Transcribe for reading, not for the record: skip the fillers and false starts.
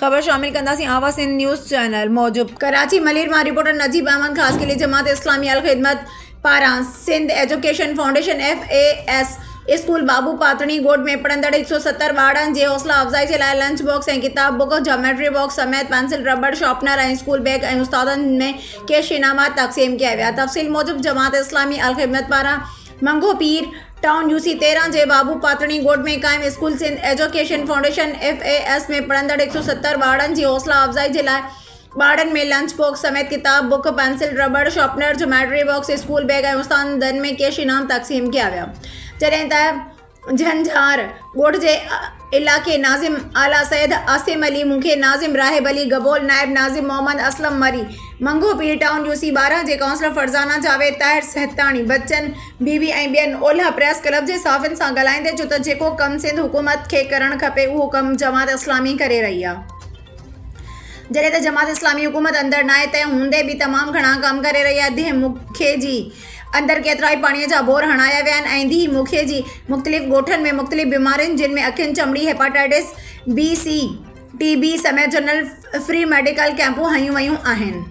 ख़बर शामिल कंदासीं आवाज़ सिंध न्यूज़ चैनल मौजूद। कराची मलिर मां रिपोर्टर नजीब अहमद ख़ास के लिए जमात इस्लामी अल ख़िदमत पारां Sindh education foundation FAS school बाबू पातणी गोड में पढ़ंदड़ 170 ॿारनि जे हौसला अफ़ज़ाई जे लाइ लंच बॉक्स ऐं किताब बुक ज्योमेट्री बॉक्स समेत पेंसिल रबड़ शार्पनर ऐं स्कूल बैग ऐं उस्तादनि में कैश इनामात तक़सीम कया विया। तफ़सील मूजिब जमात इस्लामी अल ख़िदमत पारां मंगो पीर टाउन UC 13 जे बाबू पातणी गोड में क़ाइम school Sindh education foundation FAS में पढ़ंदड़ 170 ॿारनि जी हौसला अफ़ज़ाई जे लाइ ॿारनि में लंच बॉक्स समेत किताब बुक पेंसिल रबड़ sharpener geometry box school bag ऐं उस्तादनि में कैश इनाम तक़सीम कया विया। जॾहिं त झंझार ॻोठ जे इलाइक़े नाज़िम आला सैद आसिम अली मुखे नाज़िम राहिब अली गबोल नायब नाज़िम मोहम्मद असलम मरी मंगो पीर टाउन UC 12 जे काउंसलर फरज़ाना जावेद ताहिर सहतानी बच्चन बीबी ऐं ॿियनि ओलह प्रेस क्लब जे साफ़िन सां ॻाल्हाईंदे चयो त जेको कमु सिंध हुकूमत खे करणु खपे उहो कमु जमात इस्लामी करे रही आहे। जॾहिं त जमात इस्लामी हुकूमत अंदरि न आहे तंहिं हूंदे बि तमामु घणा कम करे रही आहे। धीउ मुखे जी अंदरि केतिरा ई पाणीअ जा बोर हणाया विया आहिनि ऐं धीउ मुखे जी मुख़्तलिफ़ ॻोठनि में मुख़्तलिफ़ बीमारियुनि जिन में अखियुनि चमड़ी हेपाटाइटिस B C TB समेत जनरल फ्री मेडिकल कैंपूं हयूं वयूं आहिनि।